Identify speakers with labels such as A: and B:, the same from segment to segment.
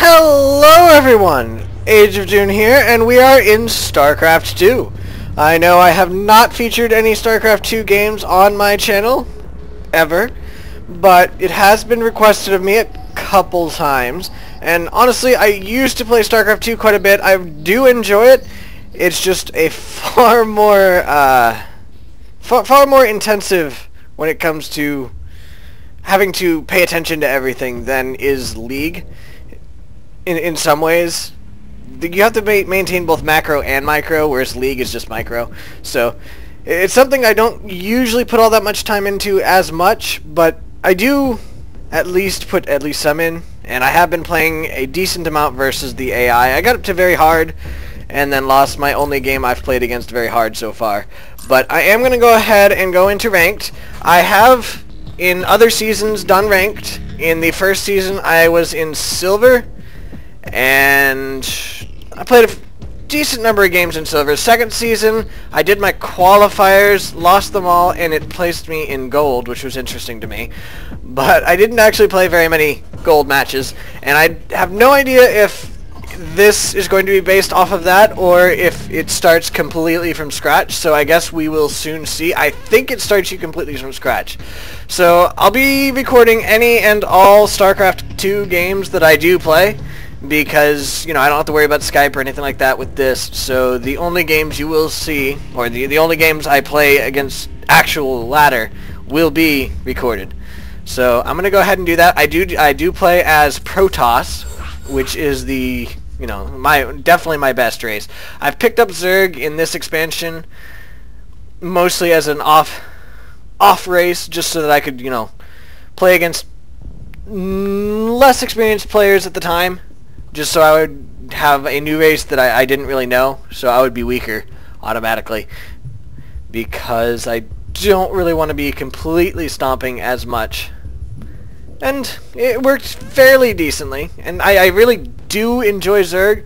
A: Hello everyone! Ageofdune here, and we are in Starcraft 2. I know I have not featured any Starcraft 2 games on my channel, ever, but it has been requested of me a couple times, and honestly, I used to play Starcraft 2 quite a bit. I do enjoy it. It's just a far more intensive when it comes to having to pay attention to everything than is League. In some ways, you have to maintain both macro and micro, whereas League is just micro. So it's something I don't usually put all that much time into as much, but I do at least put some in, and I have been playing a decent amount versus the AI. I got up to very hard, and then lost my only game I've played against very hard so far. But I am going to go ahead and go into ranked. I have, in other seasons, done ranked. In the first season, I was in silver, and I played a decent number of games in silver. Second season, I did my qualifiers, lost them all, and it placed me in gold, which was interesting to me. But I didn't actually play very many gold matches, and I have no idea if this is going to be based off of that or if it starts completely from scratch, so I guess we will soon see. I think it starts you completely from scratch. So I'll be recording any and all StarCraft 2 games that I do play, because, you know, I don't have to worry about Skype or anything like that with this. So the only games you will see, or the only games I play against actual ladder, will be recorded. So I'm gonna go ahead and do that. I do play as Protoss, which is the, you know, definitely my best race. I've picked up Zerg in this expansion mostly as an off race, just so that I could, you know, play against less experienced players at the time, just so I would have a new race that I didn't really know, so I would be weaker automatically, because I don't really want to be completely stomping as much. And it worked fairly decently, and I really do enjoy Zerg.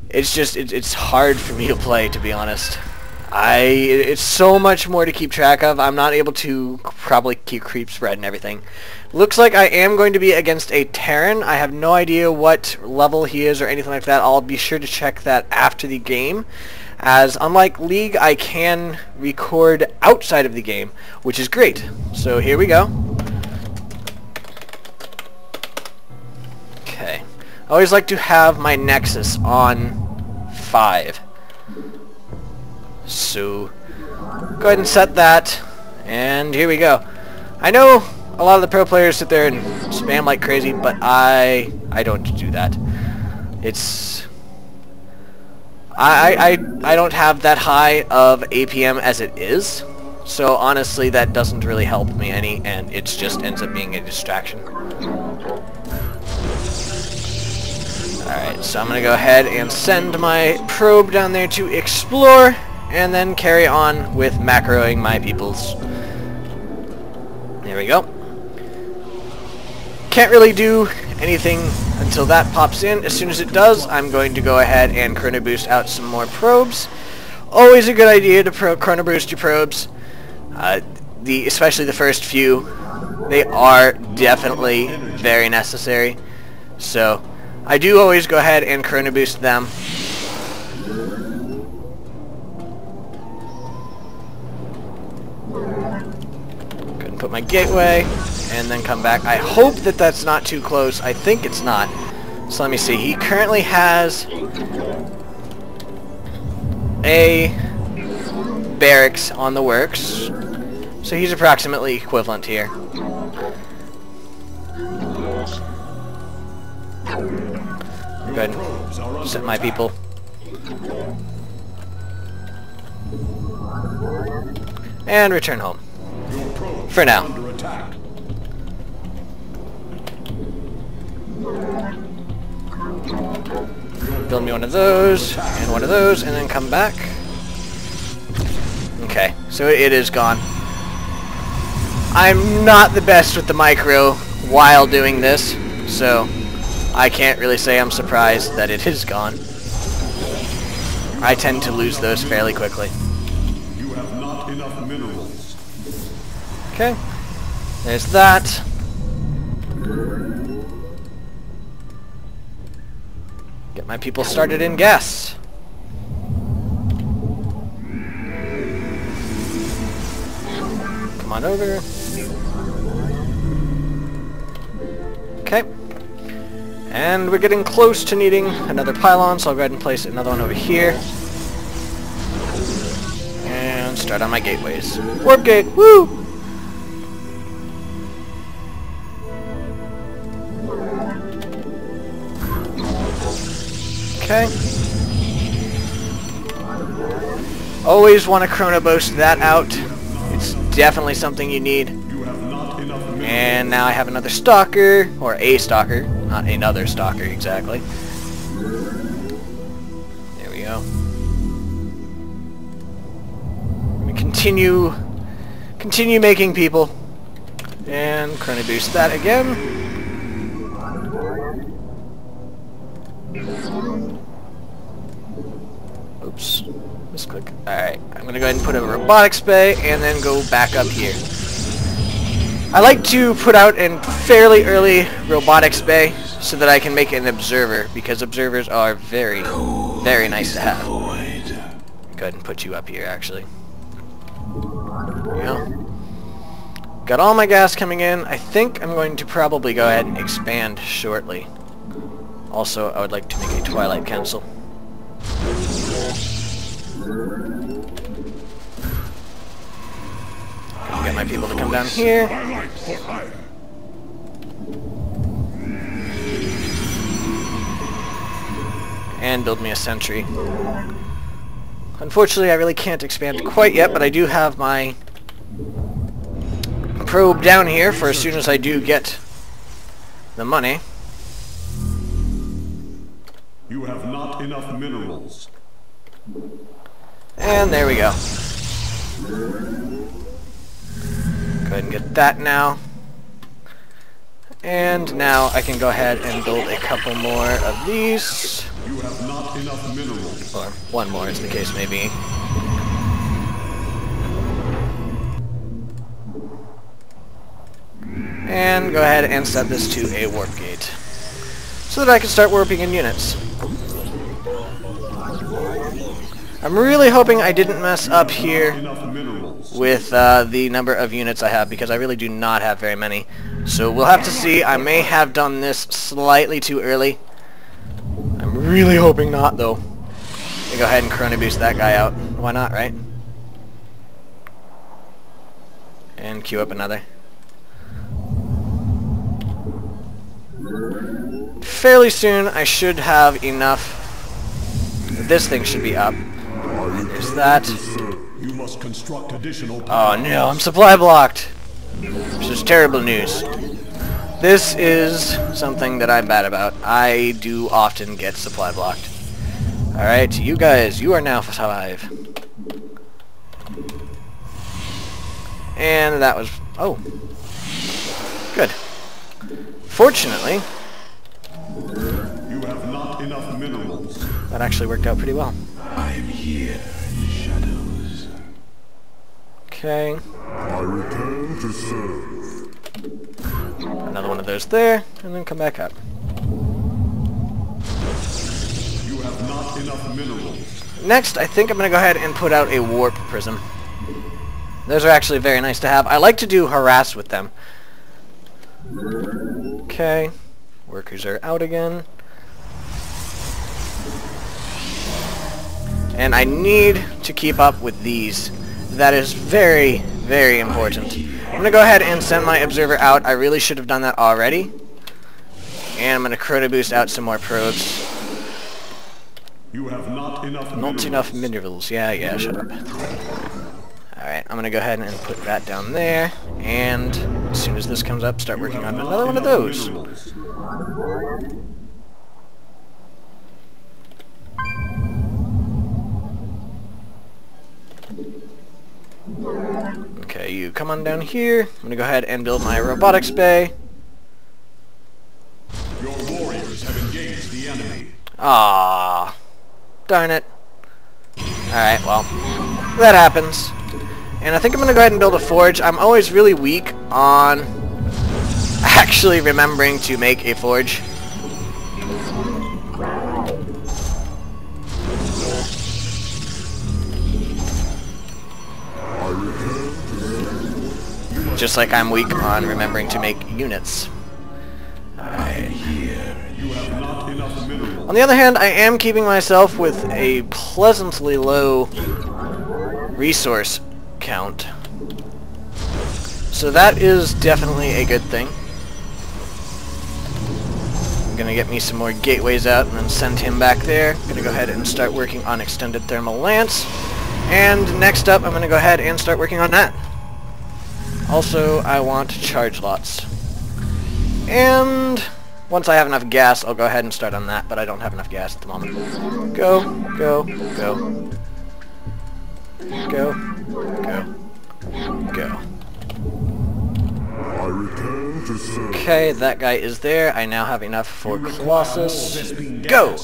A: It's just, it's hard for me to play, to be honest. It's so much more to keep track of. I'm not able to probably keep creep spread and everything. Looks like I am going to be against a Terran. I have no idea what level he is or anything like that. I'll be sure to check that after the game, as unlike League, I can record outside of the game, which is great. So here we go. Okay. I always like to have my Nexus on 5. So go ahead and set that, and here we go. I know a lot of the pro players sit there and spam like crazy, but I don't do that. It's I don't have that high of APM as it is, so honestly that doesn't really help me any, and it just ends up being a distraction. Alright, so I'm gonna go ahead and send my probe down there to explore, and then carry on with macroing my peoples. There we go. Can't really do anything until that pops in. As soon as it does, I'm going to go ahead and chrono boost out some more probes. Always a good idea to chrono boost your probes. Especially the first few. They are definitely very necessary. So I do always go ahead and chrono boost them. Put my gateway, and then come back. I hope that that's not too close. I think it's not. So let me see. He currently has a barracks on the works, so he's approximately equivalent here. Go ahead and set my people. And return home. For now. Build me one of those, and then come back. Okay, so it is gone. I'm not the best with the micro while doing this, so I can't really say I'm surprised that it is gone. I tend to lose those fairly quickly.
B: You have not enough minerals.
A: Okay, there's that. Get my people started in gas. Come on over. Okay. And we're getting close to needing another pylon, so I'll go ahead and place another one over here. And start on my gateways. Warp gate! Woo! Okay. Always want to chrono boost that out. It's definitely something you need. And now I have another stalker, or a stalker, not another stalker exactly. There we go. We continue making people, and chrono boost that again. Oops, misclick. Alright, I'm gonna go ahead and put a robotics bay and then go back up here. I like to put out a fairly early robotics bay so that I can make an observer, because observers are very, very nice to have. Go ahead and put you up here, actually. There we go. Got all my gas coming in. I think I'm going to probably go ahead and expand shortly. Also, I would like to make a Twilight Council. Get my people to come down here. And build me a sentry. Unfortunately, I really can't expand quite yet, but I do have my probe down here for as soon as I do get the money.
B: You have not enough minerals.
A: And there we go. Go ahead and get that now. And now I can go ahead and build a couple more of these.
B: You have not enough minerals.
A: Or one more, as the case may be. And go ahead and set this to a warp gate, so that I can start warping in units. I'm really hoping I didn't mess up here with the number of units I have, because I really do not have very many. So we'll have to see. I may have done this slightly too early. I'm really hoping not, though. I'll go ahead and chrono boost that guy out. Why not, right? And queue up another. Fairly soon I should have enough. This thing should be up. There's that.
B: You must construct additional
A: Oh no, I'm supply blocked. This is terrible news. This is something that I'm bad about. I do often get supply blocked. Alright, you guys, you are now 5. And that was... oh. Good. Fortunately...
B: you have not enough minerals.
A: That actually worked out pretty well.
B: I am here in the shadows.
A: Okay.
B: I return to serve.
A: Another one of those there, and then come back up.
B: You have not enough minerals.
A: Next, I think I'm going to go ahead and put out a warp prism. Those are actually very nice to have. I like to do harass with them. Okay. Workers are out again. And I need to keep up with these. That is very, very important. I'm going to go ahead and send my observer out. I really should have done that already. And I'm going to chrono boost out some more probes.
B: You have not enough
A: Not
B: minerals.
A: enough minerals. Yeah, shut up. Alright, I'm going to go ahead and put that down there. And as soon as this comes up, start working on another one of those.
B: Minerals.
A: Okay, you come on down here. I'm going to go ahead and build my robotics bay.
B: Your warriors have engaged the enemy.
A: Ah, darn it. Alright, well, that happens. And I think I'm going to go ahead and build a forge. I'm always really weak on actually remembering to make a forge. Just like I'm weak on remembering to make units. Alright.
B: You have not enough minerals.
A: On the other hand, I am keeping myself with a pleasantly low resource count. So that is definitely a good thing. I'm gonna get me some more gateways out and then send him back there. Gonna go ahead and start working on extended thermal lance. And next up, I'm gonna go ahead and start working on that. Also, I want charge lots. And once I have enough gas, I'll go ahead and start on that, but I don't have enough gas at the moment. Go, go, go. Go, go, go.
B: I return to serve.
A: Okay, that guy is there. I now have enough for Colossus. Go!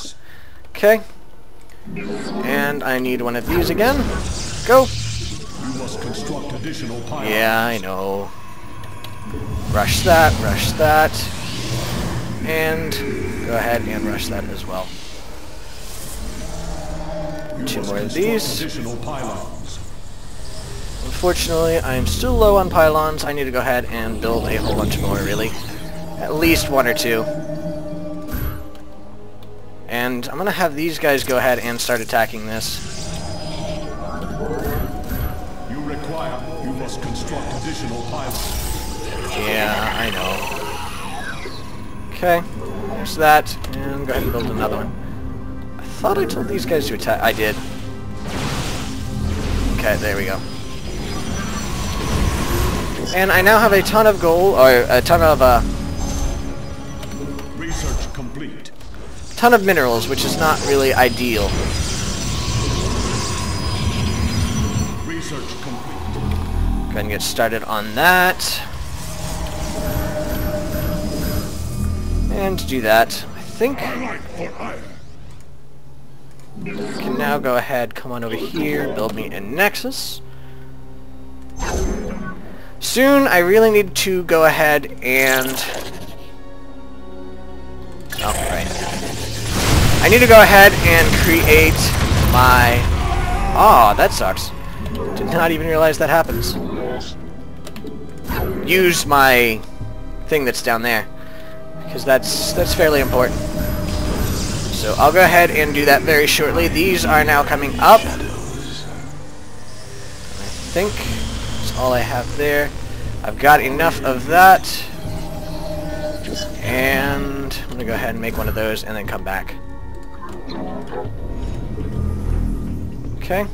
A: Okay. And I need one of these again. Go!
B: You must construct additional pylons.
A: Yeah, I know. Rush that, and go ahead and rush that as well.
B: You
A: 2
B: must
A: more of
B: construct
A: these.
B: additional pylons.
A: Unfortunately, I'm still low on pylons. I need to go ahead and build a whole bunch more, really. At least 1 or 2. And I'm gonna have these guys go ahead and start attacking this.
B: You must construct additional pylons.
A: Yeah, I know. Okay, there's that, and go ahead and build another one. I thought I told these guys to attack. I did. Okay, there we go. And I now have a ton of gold, or a ton of
B: Research complete.
A: ton of minerals, which is not really ideal.
B: Research complete.
A: Go ahead and get started on that. And to do that, I think can now go ahead, come on over here, build me a Nexus. Soon, I really need to go ahead and... Oh, right. I need to go ahead and create my... Oh, that sucks. Did not even realize that happens. Use my thing that's down there, because that's fairly important. So I'll go ahead and do that very shortly. These are now coming up. I think that's all I have there. I've got enough of that. And I'm going to go ahead and make one of those and then come back. Okay.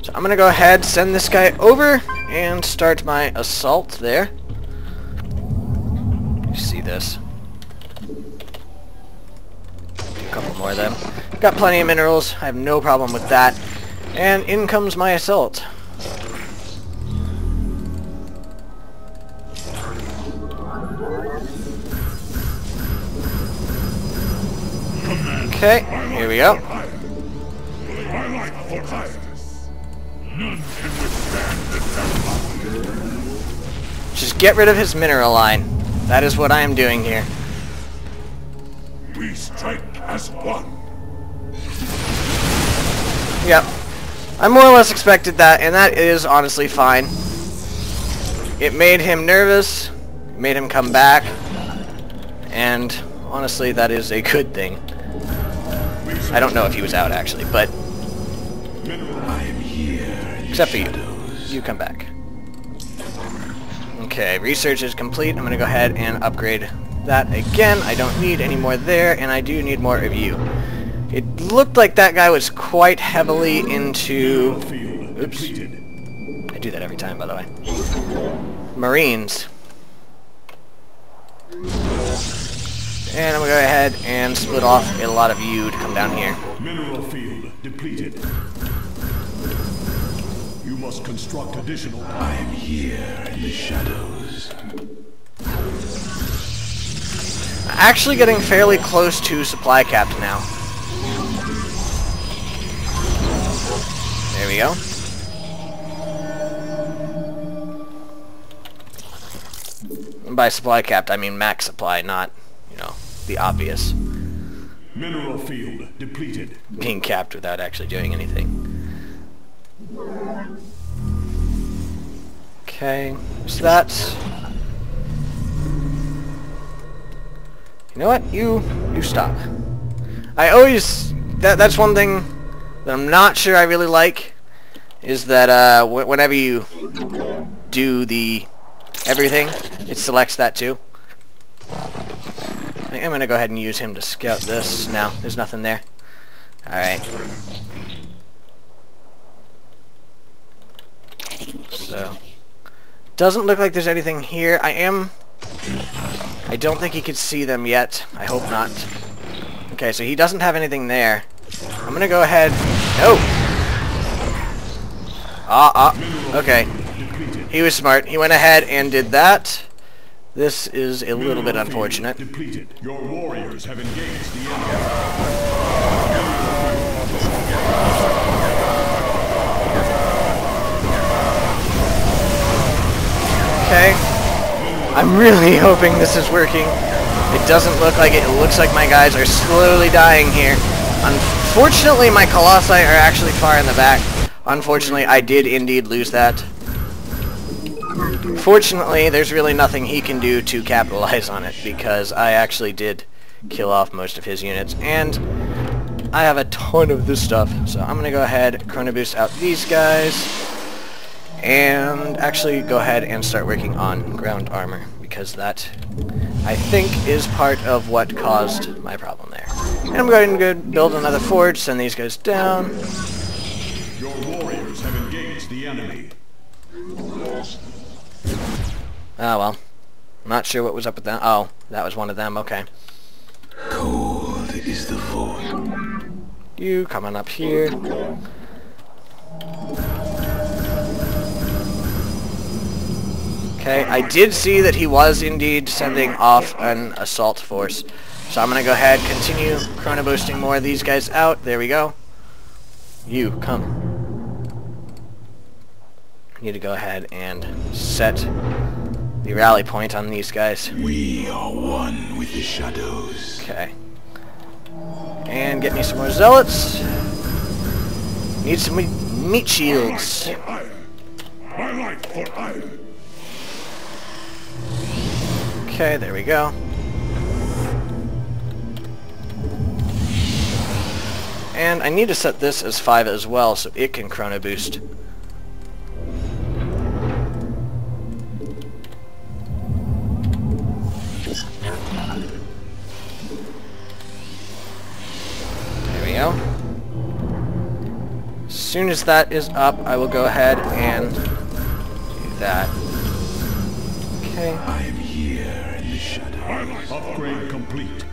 A: So I'm going to go ahead, send this guy over, and start my assault there. You see this. A couple more of them. Got plenty of minerals. I have no problem with that. And in comes my assault. Okay, here we go. Just get rid of his mineral line. That is what I am doing here.
B: We strike as one.
A: Yep. I more or less expected that, and that is honestly fine. It made him nervous, made him come back, and honestly that is a good thing. I don't know if he was out actually, but
B: I am here.
A: except for you. You come back. Okay, research is complete. I'm going to go ahead and upgrade that again. I don't need any more there, and I do need more of you. It looked like that guy was quite heavily into... Oops. I do that every time, by the way. Marines. And I'm going to go ahead and split off a lot of you to come down here.
B: Mineral field depleted. You must construct additional. I am here in the shadows.
A: Actually getting fairly close to supply capped now. There we go. And by supply capped, I mean max supply, not, you know, the obvious.
B: Mineral field depleted.
A: Being capped without actually doing anything. Okay, so that's... You know what? You stop. I always... That's one thing that I'm not sure I really like, is that whenever you do the everything, it selects that too. I think I'm going to go ahead and use him to scout this. No, there's nothing there. Alright. So, doesn't look like there's anything here. I don't think he could see them yet. I hope not. Okay, so he doesn't have anything there. I'm gonna go ahead... No! Okay. He was smart. He went ahead and did that. This is a little bit unfortunate.
B: Depleted. Your warriors have engaged the enemy.
A: Okay. I'm really hoping this is working. It doesn't look like it. It looks like my guys are slowly dying here. Unfortunately, my Colossi are actually far in the back. Unfortunately, I did indeed lose that. Fortunately, there's really nothing he can do to capitalize on it, because I actually did kill off most of his units, and I have a ton of this stuff. So I'm going to go ahead, Chrono Boost out these guys, and actually go ahead and start working on ground armor, because that, I think, is part of what caused my problem there. And I'm going to go build another forge, send these guys down.
B: Your warriors have engaged the enemy.
A: Oh well. I'm not sure what was up with that. Oh, that was one of them, okay.
B: Cold is the void.
A: You come on up here. Okay, I did see that he was indeed sending off an assault force. So I'm going to go ahead, continue chrono boosting more of these guys out. There we go. You, come. I need to go ahead and set the rally point on these guys.
B: We are one with the shadows.
A: Okay. And get me some more zealots. Need some meat shields.
B: My life for iron.
A: Okay, there we go. And I need to set this as 5 as well, so it can chrono boost. There we go. As soon as that is up, I will go ahead and do that. Okay.
B: I am here in the shadows. Upgrade complete.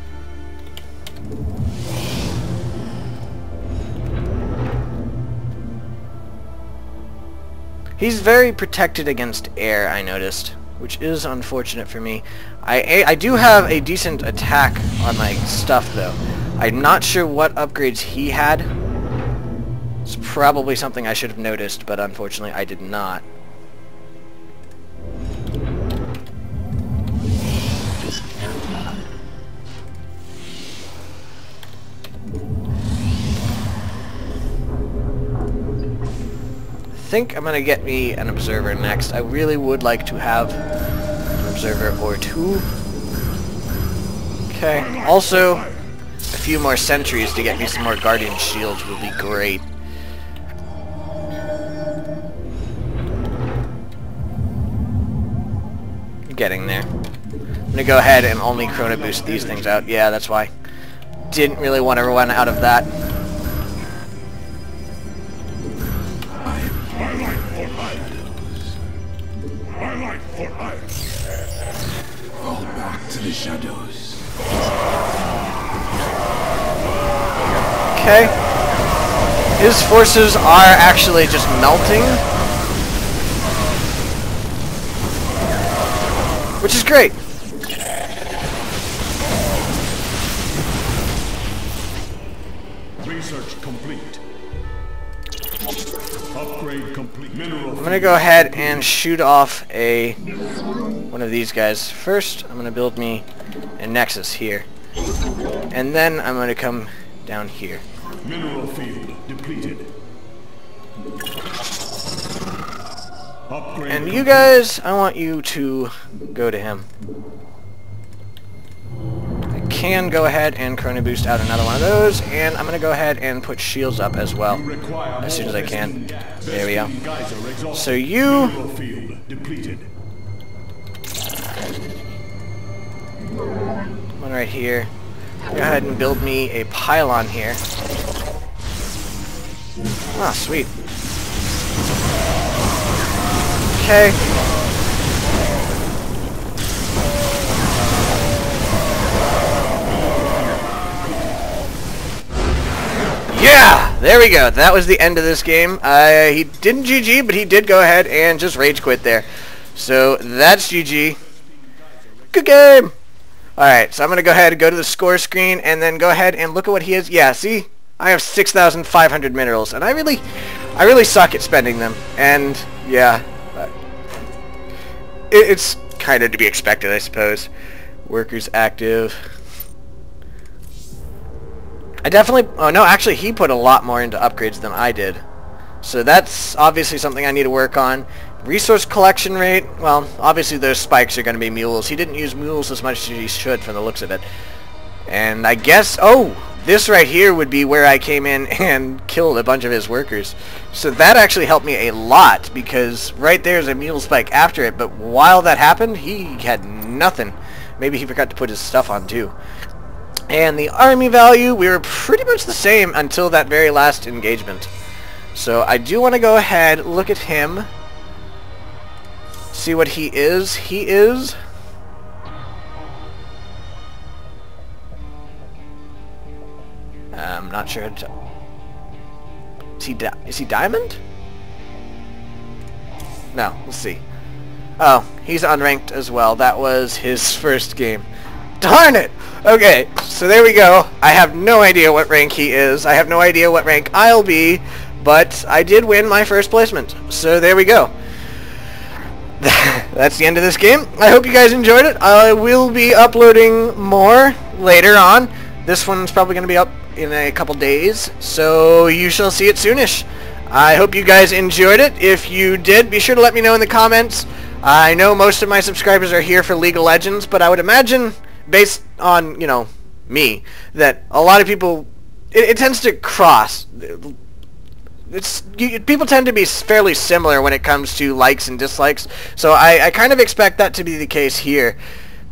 A: He's very protected against air, I noticed, which is unfortunate for me. I do have a decent attack on my stuff, though. I'm not sure what upgrades he had. It's probably something I should have noticed, but unfortunately I did not. I think I'm going to get me an observer next. I really would like to have an observer or two. Okay, also a few more sentries to get me some more guardian shields would be great. Getting there. I'm going to go ahead and only chrono boost these things out. Yeah, that's why. Didn't really want to run out of that.
B: Fall back to the shadows.
A: Okay. His forces are actually just melting. Which is great.
B: Research complete. Upgrade complete. Mineral.
A: I'm going to go ahead and shoot off one of these guys. First, I'm going to build me a nexus here. And then I'm going to come down here.
B: Mineral field depleted. Upgrade
A: And you guys, I want you to go to him. I can go ahead and chrono boost out another one of those, and I'm going to go ahead and put shields up as well as soon as I can. There we go. So you... One right here. Go ahead and build me a pylon here. Ah, sweet. Okay. Yeah! There we go. That was the end of this game. He didn't GG, but he did go ahead and just rage quit there. So that's GG. Good game! Alright, so I'm going to go ahead and go to the score screen and then go ahead and look at what he is. Yeah, see? I have 6,500 minerals, and I really suck at spending them. And, yeah, it's kind of to be expected, I suppose. Workers active. I definitely... Oh, no, actually, he put a lot more into upgrades than I did. So that's obviously something I need to work on. Resource collection rate, well, obviously those spikes are going to be mules. He didn't use mules as much as he should from the looks of it. And I guess... Oh! This right here would be where I came in and killed a bunch of his workers. So that actually helped me a lot, because right there's a mule spike after it, but while that happened, he had nothing. Maybe he forgot to put his stuff on too. And the army value, we were pretty much the same until that very last engagement. So I do want to go ahead, look at him, see what he is. He is... I'm not sure. Is he diamond? No, let's see. Oh, he's unranked as well. That was his first game. Darn it! Okay, so there we go. I have no idea what rank he is. I have no idea what rank I'll be, but I did win my first placement. So there we go. That's the end of this game. I hope you guys enjoyed it. I will be uploading more later on. This one's probably going to be up in a couple days, so you shall see it soonish. I hope you guys enjoyed it. If you did, be sure to let me know in the comments. I know most of my subscribers are here for League of Legends, but I would imagine, based on, you know, me, that a lot of people, it tends to cross. People tend to be fairly similar when it comes to likes and dislikes, so I kind of expect that to be the case here,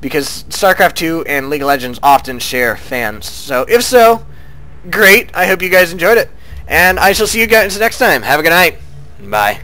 A: because StarCraft 2 and League of Legends often share fans. So if so, great. I hope you guys enjoyed it. And I shall see you guys next time. Have a good night. Bye.